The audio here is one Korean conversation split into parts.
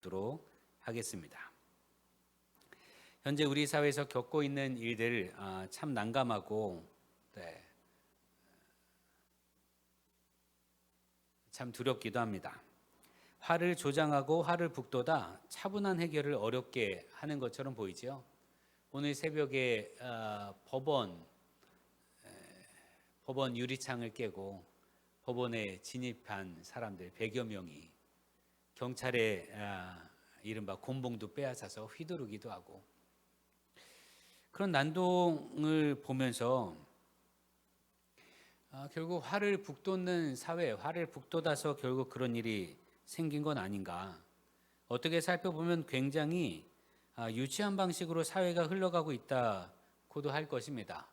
도록 하겠습니다. 현재 우리 사회에서 겪고 있는 일들 참 난감하고 참 두렵기도 합니다. 화를 조장하고 화를 북돋아 차분한 해결을 어렵게 하는 것처럼 보이죠. 오늘 새벽에 법원 유리창을 깨고 법원에 진입한 사람들 100여 명이 경찰의 이른바 곤봉도 빼앗아서 휘두르기도 하고, 그런 난동을 보면서 결국 화를 북돋는 사회, 화를 북돋아서 결국 그런 일이 생긴 건 아닌가. 어떻게 살펴보면 굉장히 유치한 방식으로 사회가 흘러가고 있다고도 할 것입니다.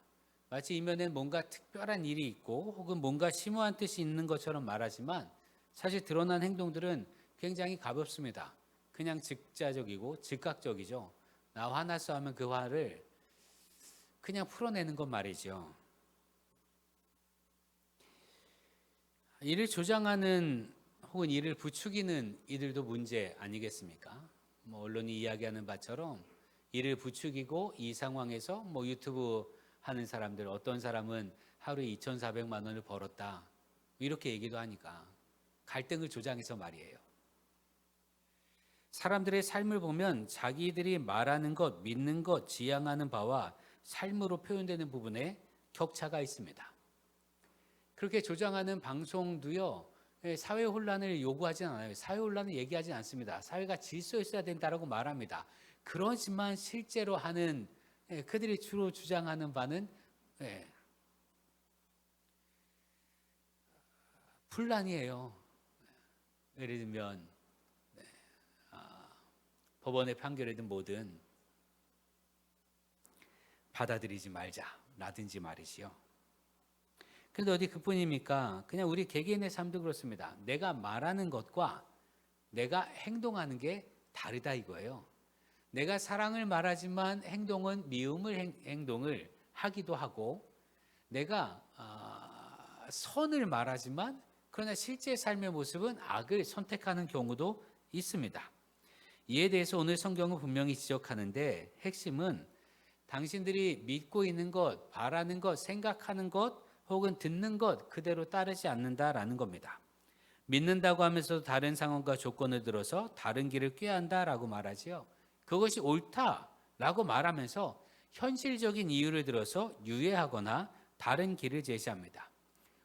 마치 이면에 뭔가 특별한 일이 있고 혹은 뭔가 심오한 뜻이 있는 것처럼 말하지만 사실 드러난 행동들은 굉장히 가볍습니다. 그냥 즉자적이고 즉각적이죠. 나 화났어 하면 그 화를 그냥 풀어내는 것 말이죠. 이를 조장하는 혹은 이를 부추기는 이들도 문제 아니겠습니까? 언론이 이야기하는 바처럼 이를 부추기고 이 상황에서 유튜브 하는 사람들, 어떤 사람은 하루에 2,400만 원을 벌었다 이렇게 얘기도 하니까 갈등을 조장해서 말이에요. 사람들의 삶을 보면 자기들이 말하는 것, 믿는 것, 지향하는 바와 삶으로 표현되는 부분에 격차가 있습니다. 그렇게 조장하는 방송도요, 사회 혼란을 요구하지 않아요. 사회 혼란을 얘기하지 않습니다. 사회가 질서에 있어야 된다라고 말합니다. 그렇지만 실제로 하는 그들이 주로 주장하는 바는 분란이에요. 예를 들면 법원의 판결이든 뭐든 받아들이지 말자라든지 말이지요. 그런데 어디 그뿐입니까? 그냥 우리 개개인의 삶도 그렇습니다. 내가 말하는 것과 내가 행동하는 게 다르다 이거예요. 내가 사랑을 말하지만 행동은 미움을 행동을 하기도 하고, 내가 선을 말하지만 그러나 실제 삶의 모습은 악을 선택하는 경우도 있습니다. 이에 대해서 오늘 성경은 분명히 지적하는데, 핵심은 당신들이 믿고 있는 것, 바라는 것, 생각하는 것 혹은 듣는 것 그대로 따르지 않는다라는 겁니다. 믿는다고 하면서도 다른 상황과 조건을 들어서 다른 길을 꾀한다라고 말하지요. 그것이 옳다라고 말하면서 현실적인 이유를 들어서 유예하거나 다른 길을 제시합니다.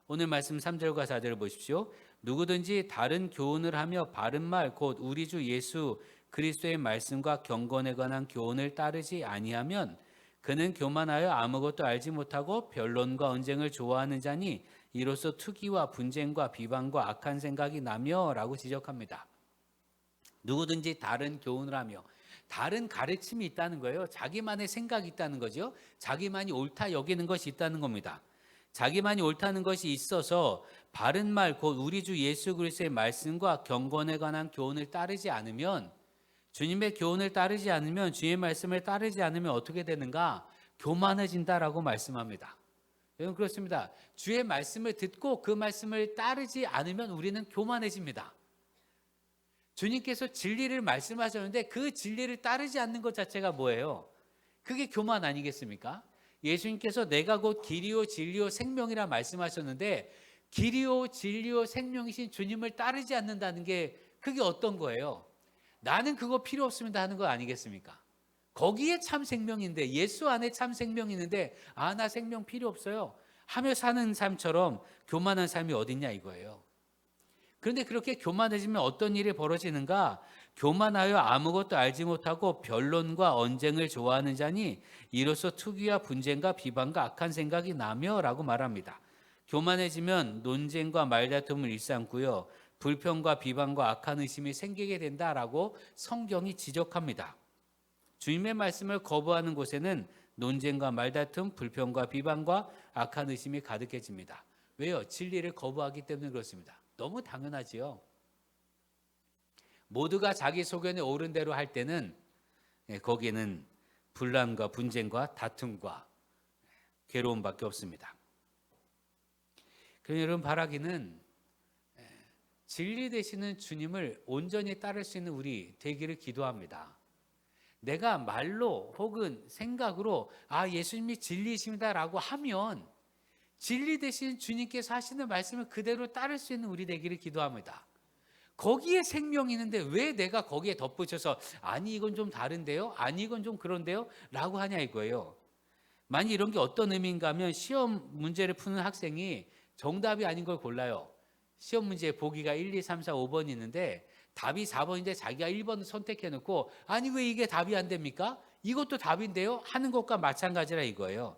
오늘 말씀 3절과 4절을 보십시오. 누구든지 다른 교훈을 하며 바른 말 곧 우리 주 예수 그리스도의 말씀과 경건에 관한 교훈을 따르지 아니하면 그는 교만하여 아무것도 알지 못하고 변론과 언쟁을 좋아하는 자니 이로써 투기와 분쟁과 비방과 악한 생각이 나며 라고 지적합니다. 누구든지 다른 교훈을 하며, 다른 가르침이 있다는 거예요. 자기만의 생각이 있다는 거죠. 자기만이 옳다 여기는 것이 있다는 겁니다. 자기만이 옳다는 것이 있어서 바른 말 곧 우리 주 예수 그리스도의 말씀과 경건에 관한 교훈을 따르지 않으면, 주님의 교훈을 따르지 않으면, 주의 말씀을 따르지 않으면 어떻게 되는가? 교만해진다라고 말씀합니다. 여러분 그렇습니다. 주의 말씀을 듣고 그 말씀을 따르지 않으면 우리는 교만해집니다. 주님께서 진리를 말씀하셨는데 그 진리를 따르지 않는 것 자체가 뭐예요? 그게 교만 아니겠습니까? 예수님께서 내가 곧 길이요 진리요 생명이라 말씀하셨는데 길이요 진리요 생명이신 주님을 따르지 않는다는 게 그게 어떤 거예요? 나는 그거 필요 없습니다 하는 거 아니겠습니까? 거기에 참 생명인데, 예수 안에 참 생명이 있는데 나 생명 필요 없어요 하며 사는 삶처럼 교만한 삶이 어딨냐 이거예요. 그런데 그렇게 교만해지면 어떤 일이 벌어지는가? 교만하여 아무것도 알지 못하고 변론과 언쟁을 좋아하는 자니 이로써 투기와 분쟁과 비방과 악한 생각이 나며 라고 말합니다. 교만해지면 논쟁과 말다툼을 일삼고요, 불평과 비방과 악한 의심이 생기게 된다라고 성경이 지적합니다. 주님의 말씀을 거부하는 곳에는 논쟁과 말다툼, 불평과 비방과 악한 의심이 가득해집니다. 왜요? 진리를 거부하기 때문에 그렇습니다. 너무 당연하지요. 모두가 자기 소견에 옳은 대로 할 때는 거기에는 분란과 분쟁과 다툼과 괴로움밖에 없습니다. 그럼 여러분 바라기는 진리 되시는 주님을 온전히 따를 수 있는 우리 되기를 기도합니다. 내가 말로 혹은 생각으로 예수님이 진리이십니다라고 하면 진리 되신 주님께서 하시는 말씀을 그대로 따를 수 있는 우리 되기를 기도합니다. 거기에 생명이 있는데 왜 내가 거기에 덧붙여서 아니 이건 좀 다른데요? 아니 이건 좀 그런데요? 라고 하냐 이거예요. 만약 이런 게 어떤 의미인가 하면 시험 문제를 푸는 학생이 정답이 아닌 걸 골라요. 시험 문제 보기가 1, 2, 3, 4, 5번 있는데 답이 4번인데 자기가 1번을 선택해 놓고 아니 왜 이게 답이 안 됩니까? 이것도 답인데요? 하는 것과 마찬가지라 이거예요.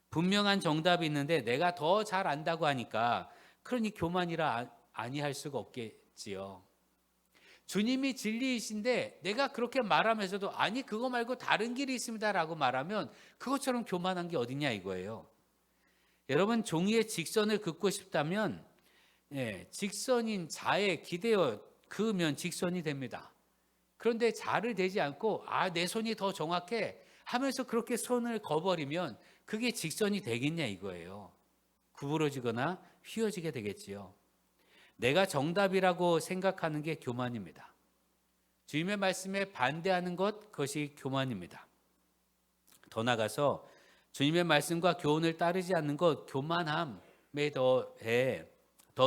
분명한 정답이 있는데 내가 더 잘 안다고 하니까 그러니 교만이라 아니할 수가 없겠지요. 주님이 진리이신데 내가 그렇게 말하면서도 아니 그거 말고 다른 길이 있습니다라고 말하면 그것처럼 교만한 게 어디냐 이거예요. 여러분 종이의 직선을 긋고 싶다면 직선인 자에 기대어 그으면 직선이 됩니다. 그런데 자를 대지 않고 내 손이 더 정확해 하면서 그렇게 손을 거버리면 그게 직선이 되겠냐 이거예요. 구부러지거나 휘어지게 되겠지요. 내가 정답이라고 생각하는 게 교만입니다. 주님의 말씀에 반대하는 것, 그것이 교만입니다. 더 나아가서 주님의 말씀과 교훈을 따르지 않는 것, 교만함에 더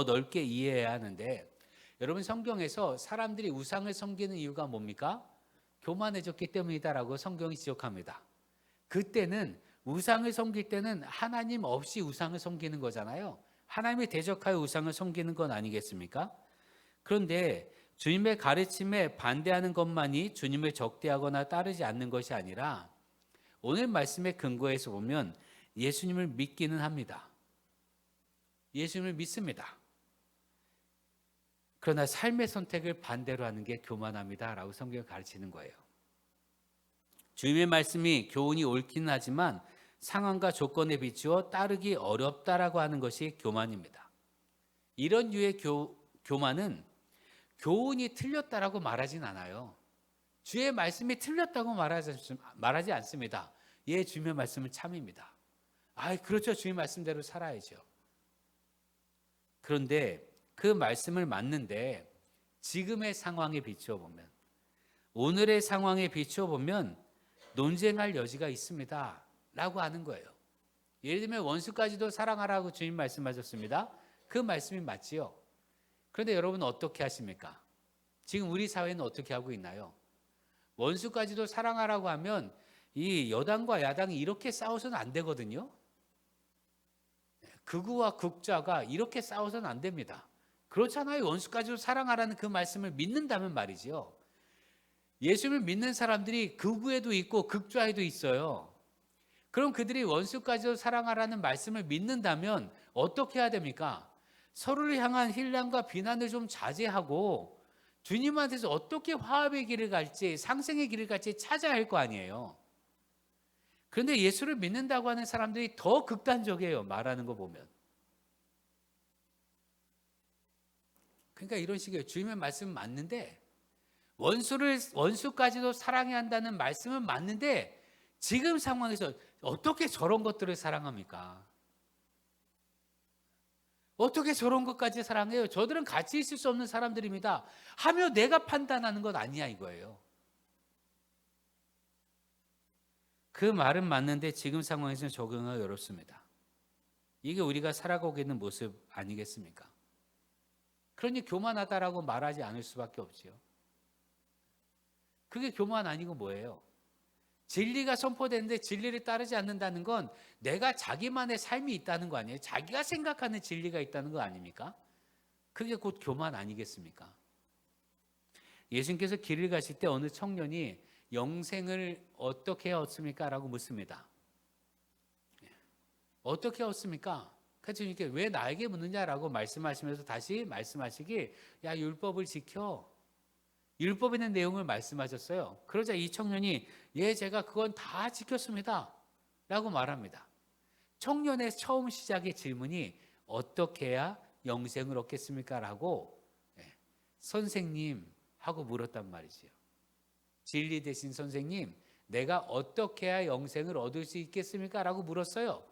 넓게 이해해야 하는데 여러분 성경에서 사람들이 우상을 섬기는 이유가 뭡니까? 교만해졌기 때문이다라고 성경이 지적합니다. 그때는 우상을 섬길 때는 하나님 없이 우상을 섬기는 거잖아요. 하나님이 대적하여 우상을 섬기는 건 아니겠습니까? 그런데 주님의 가르침에 반대하는 것만이 주님을 적대하거나 따르지 않는 것이 아니라 오늘 말씀의 근거에서 보면 예수님을 믿기는 합니다. 예수님을 믿습니다. 그러나 삶의 선택을 반대로 하는 게 교만합니다라고 성경이 가르치는 거예요. 주님의 말씀이 교훈이 옳기는 하지만 상황과 조건에 비추어 따르기 어렵다라고 하는 것이 교만입니다. 이런 유의 교만은 교훈이 틀렸다라고 말하진 않아요. 주의 말씀이 틀렸다고 말하지 않습니다. 주님의 말씀은 참입니다. 그렇죠. 주의 말씀대로 살아야죠. 그런데 그 말씀을 맞는데 지금의 상황에 비추어 보면 오늘의 상황에 비추어 보면 논쟁할 여지가 있습니다. 라고 하는 거예요. 예를 들면 원수까지도 사랑하라고 주님 말씀하셨습니다. 그 말씀이 맞지요. 그런데 여러분 어떻게 하십니까? 지금 우리 사회는 어떻게 하고 있나요? 원수까지도 사랑하라고 하면 이 여당과 야당이 이렇게 싸워서는 안 되거든요. 극우와 극좌가 이렇게 싸워서는 안 됩니다. 그렇잖아요. 원수까지도 사랑하라는 그 말씀을 믿는다면 말이지요. 예수를 믿는 사람들이 극우에도 있고 극좌에도 있어요. 그럼 그들이 원수까지도 사랑하라는 말씀을 믿는다면 어떻게 해야 됩니까? 서로를 향한 힐난과 비난을 좀 자제하고 주님한테서 어떻게 화합의 길을 갈지 상생의 길을 갈지 찾아야 할 거 아니에요. 그런데 예수를 믿는다고 하는 사람들이 더 극단적이에요. 말하는 거 보면. 그러니까 이런 식이에요. 주님의 말씀은 맞는데 원수까지도 사랑해야 한다는 말씀은 맞는데 지금 상황에서 어떻게 저런 것들을 사랑합니까? 어떻게 저런 것까지 사랑해요? 저들은 같이 있을 수 없는 사람들입니다. 하며 내가 판단하는 것 아니야 이거예요. 그 말은 맞는데 지금 상황에서는 적응하기 어렵습니다. 이게 우리가 살아가고 있는 모습 아니겠습니까? 그러니 교만하다라고 말하지 않을 수밖에 없지요. 그게 교만 아니고 뭐예요? 진리가 선포되는데 진리를 따르지 않는다는 건 내가 자기만의 삶이 있다는 거 아니에요? 자기가 생각하는 진리가 있다는 거 아닙니까? 그게 곧 교만 아니겠습니까? 예수님께서 길을 가실 때 어느 청년이 영생을 어떻게 얻습니까? 라고 묻습니다. 어떻게 얻습니까? 그래서 주님께 왜 나에게 묻느냐라고 말씀하시면서 다시 말씀하시기 율법을 지켜. 율법에 있는 내용을 말씀하셨어요. 그러자 이 청년이 제가 그건 다 지켰습니다 라고 말합니다. 청년의 처음 시작의 질문이 어떻게 해야 영생을 얻겠습니까? 라고 선생님 하고 물었단 말이지요. 진리 되신 선생님, 내가 어떻게 해야 영생을 얻을 수 있겠습니까? 라고 물었어요.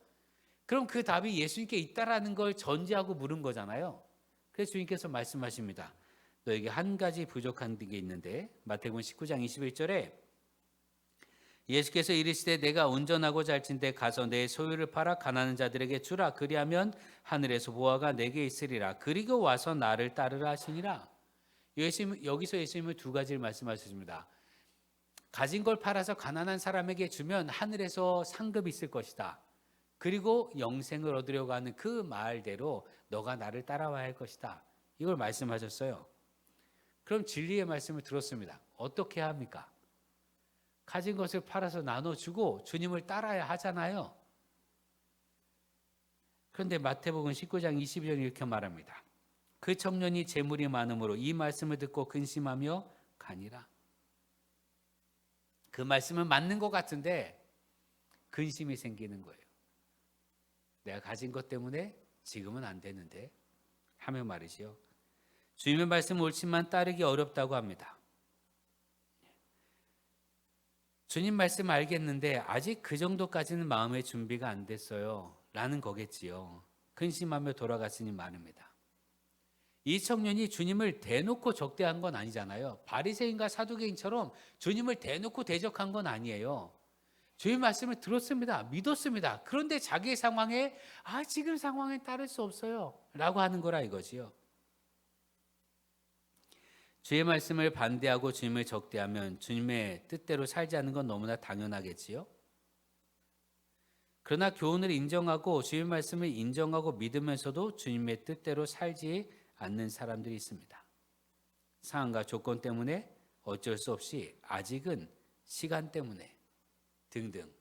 그럼 그 답이 예수님께 있다라는 걸 전제하고 물은 거잖아요. 그래서 주님께서 말씀하십니다. 너에게 한 가지 부족한 게 있는데, 마태복음 19장 21절에 예수께서 이르시되 내가 온전하고자 할진대 가서 내 소유를 팔아 가난한 자들에게 주라. 그리하면 하늘에서 보화가 내게 있으리라. 그리고 와서 나를 따르라 하시니라. 여기서 예수님은 두 가지를 말씀하셨습니다. 가진 걸 팔아서 가난한 사람에게 주면 하늘에서 상급이 있을 것이다. 그리고 영생을 얻으려고 하는 그 말대로 너가 나를 따라와야 할 것이다. 이걸 말씀하셨어요. 그럼 진리의 말씀을 들었습니다. 어떻게 합니까? 가진 것을 팔아서 나눠주고 주님을 따라야 하잖아요. 그런데 마태복음 19장 22절 이렇게 말합니다. 그 청년이 재물이 많음으로 이 말씀을 듣고 근심하며 가니라. 그 말씀은 맞는 것 같은데 근심이 생기는 거예요. 내가 가진 것 때문에 지금은 안 되는데 하며 말이지요. 주님의 말씀 옳지만 따르기 어렵다고 합니다. 주님 말씀 알겠는데 아직 그 정도까지는 마음의 준비가 안 됐어요 라는 거겠지요. 근심하며 돌아갔으니 말입니다. 이 청년이 주님을 대놓고 적대한 건 아니잖아요. 바리새인과 사두개인처럼 주님을 대놓고 대적한 건 아니에요. 주님 말씀을 들었습니다. 믿었습니다. 그런데 자기의 상황에 지금 상황에 따를 수 없어요 라고 하는 거라 이거지요. 주의 말씀을 반대하고 주님을 적대하면 주님의 뜻대로 살지 않는 건 너무나 당연하겠지요. 그러나 교훈을 인정하고 주의 말씀을 인정하고 믿으면서도 주님의 뜻대로 살지 않는 사람들이 있습니다. 상황과 조건 때문에 어쩔 수 없이 아직은 시간 때문에 등등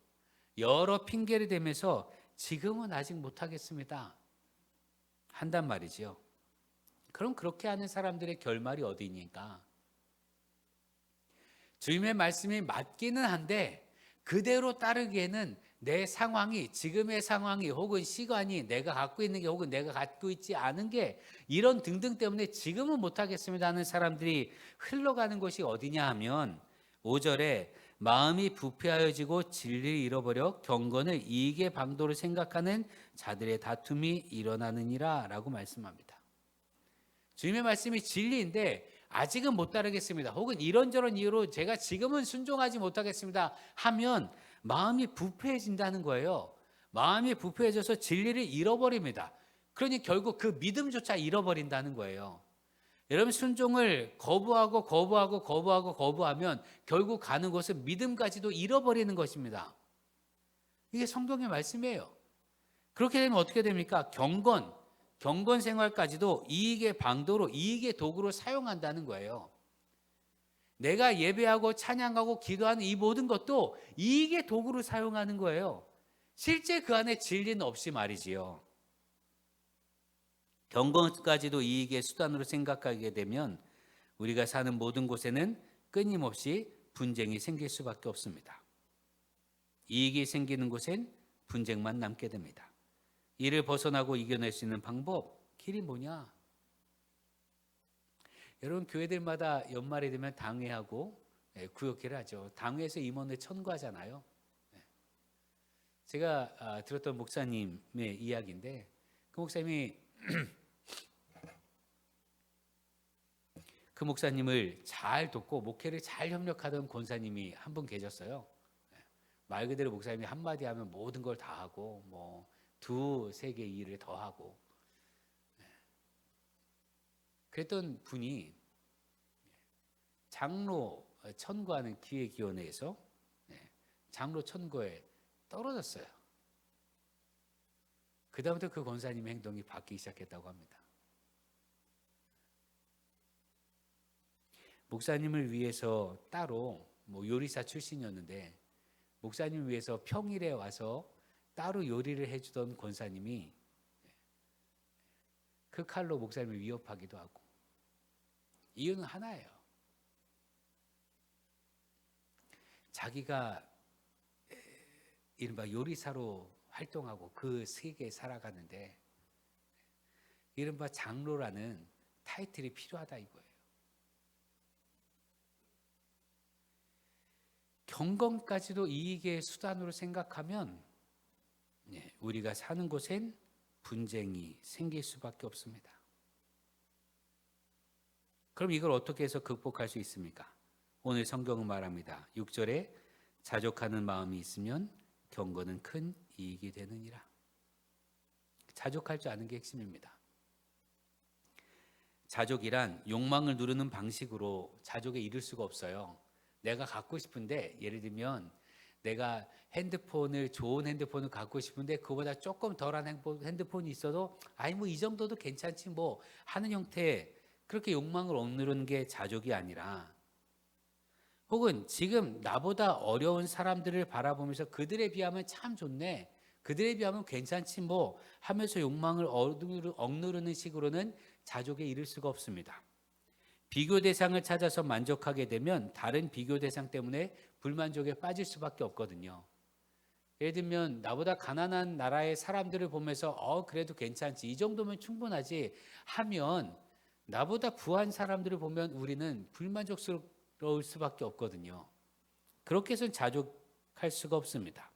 여러 핑계를 대면서 지금은 아직 못하겠습니다 한단 말이지요. 그럼 그렇게 하는 사람들의 결말이 어디니까? 주님의 말씀이 맞기는 한데 그대로 따르기에는 내 상황이, 지금의 상황이 혹은 시간이 내가 갖고 있는 게 혹은 내가 갖고 있지 않은 게 이런 등등 때문에 지금은 못하겠습니다 하는 사람들이 흘러가는 곳이 어디냐 하면 5절에 마음이 부패하여지고 진리를 잃어버려 경건을 이익의 방도로 생각하는 자들의 다툼이 일어나느니라 라고 말씀합니다. 주님의 말씀이 진리인데 아직은 못 따르겠습니다. 혹은 이런저런 이유로 제가 지금은 순종하지 못하겠습니다 하면 마음이 부패해진다는 거예요. 마음이 부패해져서 진리를 잃어버립니다. 그러니 결국 그 믿음조차 잃어버린다는 거예요. 여러분 순종을 거부하면 결국 가는 곳은 믿음까지도 잃어버리는 것입니다. 이게 성경의 말씀이에요. 그렇게 되면 어떻게 됩니까? 경건 생활까지도 이익의 방도로, 이익의 도구로 사용한다는 거예요. 내가 예배하고 찬양하고 기도하는 이 모든 것도 이익의 도구로 사용하는 거예요. 실제 그 안에 진리는 없이 말이지요. 경건까지도 이익의 수단으로 생각하게 되면 우리가 사는 모든 곳에는 끊임없이 분쟁이 생길 수밖에 없습니다. 이익이 생기는 곳엔 분쟁만 남게 됩니다. 이를 벗어나고 이겨낼 수 있는 방법, 길이 뭐냐? 여러분 교회들마다 연말이 되면 당회하고 구역회를 하죠. 당회에서 임원을 천거하잖아요. 제가 들었던 목사님의 이야기인데 그 목사님이 그 목사님을 잘 돕고 목회를 잘 협력하던 권사님이 한 분 계셨어요. 말 그대로 목사님이 한마디 하면 모든 걸 다 하고 뭐 두세 개 일을 더 하고 그랬던 분이 장로 천거하는 기획위원회에서 장로 천거에 떨어졌어요. 그 다음부터 그 권사님의 행동이 바뀌기 시작했다고 합니다. 목사님을 위해서 따로 요리사 출신이었는데 목사님 위해서 평일에 와서 따로 요리를 해주던 권사님이 그 칼로 목사님을 위협하기도 하고 이유는 하나예요. 자기가 이른바 요리사로 활동하고 그 세계에 살아가는데 이른바 장로라는 타이틀이 필요하다 이거예요. 경건까지도 이익의 수단으로 생각하면 우리가 사는 곳엔 분쟁이 생길 수밖에 없습니다. 그럼 이걸 어떻게 해서 극복할 수 있습니까? 오늘 성경은 말합니다. 6절에 자족하는 마음이 있으면 경건은 큰 이익이 되느니라. 자족할 줄 아는 게 핵심입니다. 자족이란 욕망을 누르는 방식으로 자족에 이를 수가 없어요. 내가 갖고 싶은데, 예를 들면 내가 좋은 핸드폰을 갖고 싶은데 그거보다 조금 덜한 핸드폰이 있어도 아이 뭐 이 정도도 괜찮지 뭐 하는 형태, 그렇게 욕망을 억누르는 게 자족이 아니라, 혹은 지금 나보다 어려운 사람들을 바라보면서 그들에 비하면 참 좋네, 그들에 비하면 괜찮지 뭐 하면서 욕망을 억누르는 식으로는 자족에 이를 수가 없습니다. 비교 대상을 찾아서 만족하게 되면 다른 비교 대상 때문에 불만족에 빠질 수밖에 없거든요. 예를 들면 나보다 가난한 나라의 사람들을 보면서 그래도 괜찮지, 이 정도면 충분하지 하면, 나보다 부한 사람들을 보면 우리는 불만족스러울 수밖에 없거든요. 그렇게 해서는 자족할 수가 없습니다.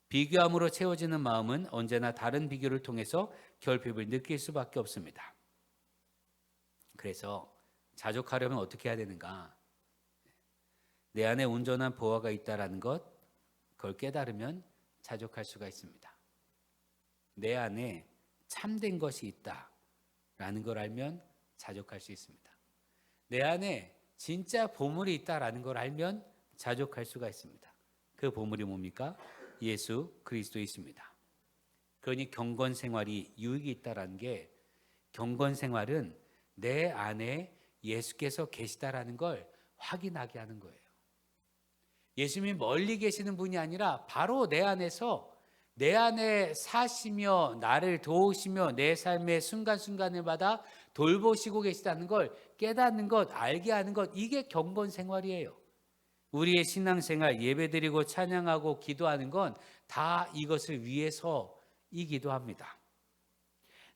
비교함으로 채워지는 마음은 언제나 다른 비교를 통해서 결핍을 느낄 수밖에 없습니다. 그래서 자족하려면 어떻게 해야 되는가? 내 안에 온전한 보화가 있다라는 것, 그걸 깨달으면 자족할 수가 있습니다. 내 안에 참된 것이 있다라는 걸 알면 자족할 수 있습니다. 내 안에 진짜 보물이 있다라는 걸 알면 자족할 수가 있습니다. 그 보물이 뭡니까? 예수 그리스도이십니다. 그러니 경건 생활이 유익이 있다라는 게, 경건 생활은 내 안에 예수께서 계시다라는 걸 확인하게 하는 거예요. 예수님이 멀리 계시는 분이 아니라 바로 내 안에서, 내 안에 사시며 나를 도우시며 내 삶의 순간순간을마다 돌보시고 계시다는 걸 깨닫는 것, 알게 하는 것, 이게 경건 생활이에요. 우리의 신앙생활, 예배드리고 찬양하고 기도하는 건 다 이것을 위해서이기도 합니다.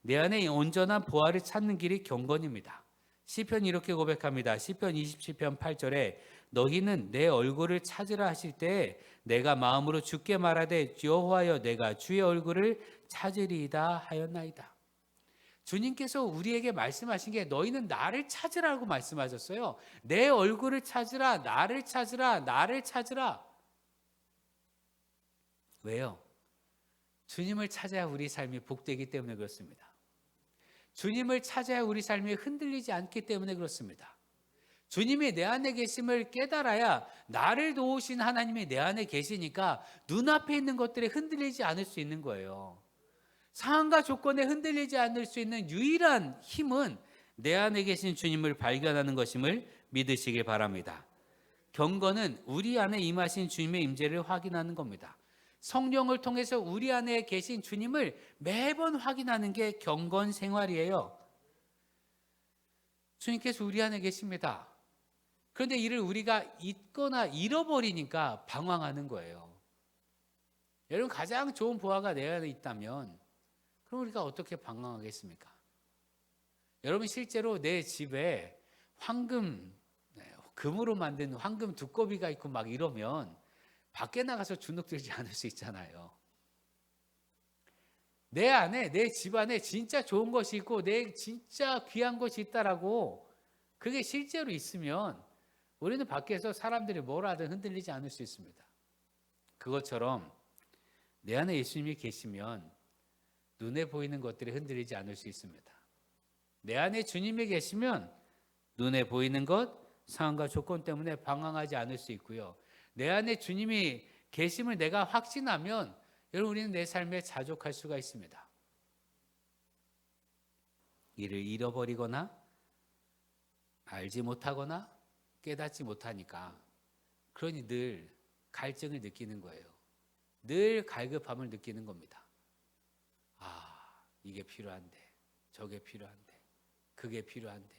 내 안에 온전한 보화를 찾는 길이 경건입니다. 시편이 이렇게 고백합니다. 시편 27편 8절에 너희는 내 얼굴을 찾으라 하실 때 내가 마음으로 주께 말하되 여호와여 내가 주의 얼굴을 찾으리이다 하였나이다. 주님께서 우리에게 말씀하신 게 너희는 나를 찾으라고 말씀하셨어요. 내 얼굴을 찾으라, 나를 찾으라, 나를 찾으라. 왜요? 주님을 찾아야 우리 삶이 복되기 때문에 그렇습니다. 주님을 찾아야 우리 삶이 흔들리지 않기 때문에 그렇습니다. 주님이 내 안에 계심을 깨달아야, 나를 도우신 하나님이 내 안에 계시니까 눈앞에 있는 것들에 흔들리지 않을 수 있는 거예요. 상황과 조건에 흔들리지 않을 수 있는 유일한 힘은 내 안에 계신 주님을 발견하는 것임을 믿으시기 바랍니다. 경건은 우리 안에 임하신 주님의 임재를 확인하는 겁니다. 성령을 통해서 우리 안에 계신 주님을 매번 확인하는 게 경건 생활이에요. 주님께서 우리 안에 계십니다. 그런데 이를 우리가 잊거나 잃어버리니까 방황하는 거예요. 여러분, 가장 좋은 보화가 내 안에 있다면 그럼 우리가 어떻게 방황하겠습니까? 여러분, 실제로 내 집에 금으로 만든 황금 두꺼비가 있고 막 이러면 밖에 나가서 주눅들지 않을 수 있잖아요. 내 안에, 내 집 안에 진짜 좋은 것이 있고 내 진짜 귀한 것이 있다라고, 그게 실제로 있으면 우리는 밖에서 사람들이 뭐라 하든 흔들리지 않을 수 있습니다. 그것처럼 내 안에 예수님이 계시면 눈에 보이는 것들이 흔들리지 않을 수 있습니다. 내 안에 주님이 계시면 눈에 보이는 것, 상황과 조건 때문에 방황하지 않을 수 있고요. 내 안에 주님이 계심을 내가 확신하면 여러분, 우리는 내 삶에 자족할 수가 있습니다. 이를 잃어버리거나 알지 못하거나 깨닫지 못하니까, 그러니 늘 갈증을 느끼는 거예요. 늘 갈급함을 느끼는 겁니다. 이게 필요한데, 저게 필요한데, 그게 필요한데,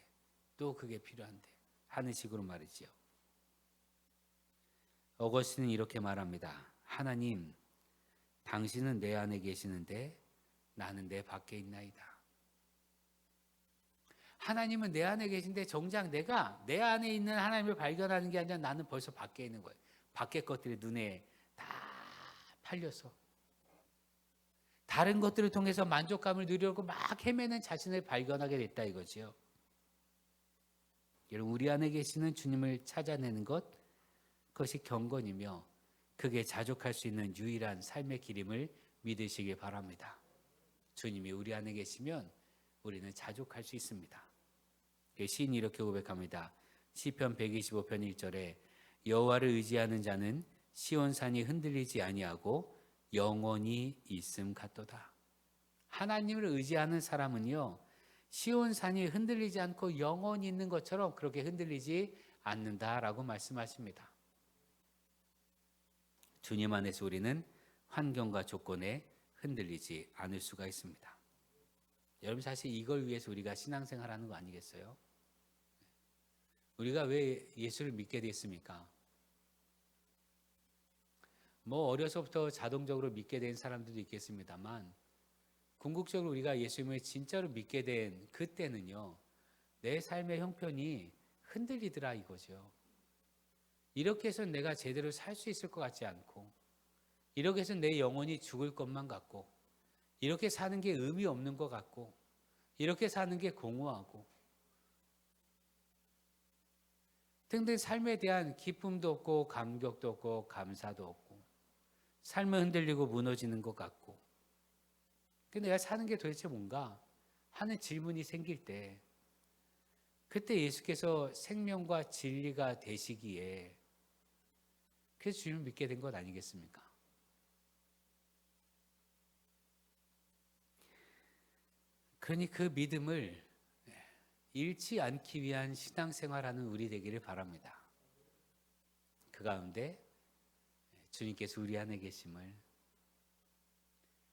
또 그게 필요한데 하는 식으로 말이지요. 어거스틴은 이렇게 말합니다. 하나님, 당신은 내 안에 계시는데 나는 내 밖에 있나이다. 하나님은 내 안에 계신데 정작 내가 내 안에 있는 하나님을 발견하는 게 아니라 나는 벌써 밖에 있는 거예요. 밖의 것들이 눈에 다 팔려서 다른 것들을 통해서 만족감을 누리려고 막 헤매는 자신을 발견하게 됐다 이거지요. 여러분, 우리 안에 계시는 주님을 찾아내는 것, 그것이 경건이며 그게 자족할 수 있는 유일한 삶의 길임을 믿으시기 바랍니다. 주님이 우리 안에 계시면 우리는 자족할 수 있습니다. 시인이 이렇게 고백합니다. 시편 125편 1절에 여호와를 의지하는 자는 시온산이 흔들리지 아니하고 영원히 있음 같도다. 하나님을 의지하는 사람은요, 시온산이 흔들리지 않고 영원히 있는 것처럼 그렇게 흔들리지 않는다라고 말씀하십니다. 주님 안에서 우리는 환경과 조건에 흔들리지 않을 수가 있습니다. 여러분, 사실 이걸 위해서 우리가 신앙생활하는 거 아니겠어요? 우리가 왜 예수를 믿게 됐습니까? 뭐 어려서부터 자동적으로 믿게 된 사람들도 있겠습니다만, 궁극적으로 우리가 예수님을 진짜로 믿게 된 그때는요, 내 삶의 형편이 흔들리더라 이거죠. 이렇게 해서 내가 제대로 살 수 있을 것 같지 않고, 이렇게 해서 내 영혼이 죽을 것만 같고, 이렇게 사는 게 의미 없는 것 같고, 이렇게 사는 게 공허하고, 등등 삶에 대한 기쁨도 없고 감격도 없고 감사도 없고, 삶은 흔들리고 무너지는 것 같고, 근데 내가 사는 게 도대체 뭔가 하는 질문이 생길 때, 그때 예수께서 생명과 진리가 되시기에 그래서 주님을 믿게 된 것 아니겠습니까? 그러니 그 믿음을 잃지 않기 위한 신앙생활하는 우리 되기를 바랍니다. 그 가운데 주님께서 우리 안에 계심을,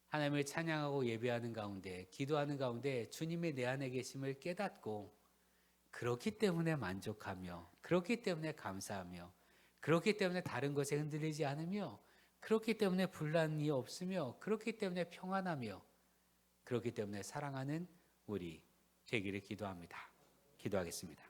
하나님을 찬양하고 예배하는 가운데, 기도하는 가운데 주님의 내 안에 계심을 깨닫고, 그렇기 때문에 만족하며, 그렇기 때문에 감사하며, 그렇기 때문에 다른 것에 흔들리지 않으며, 그렇기 때문에 분란이 없으며, 그렇기 때문에 평안하며, 그렇기 때문에 사랑하는 우리 되기를 기도합니다. 기도하겠습니다.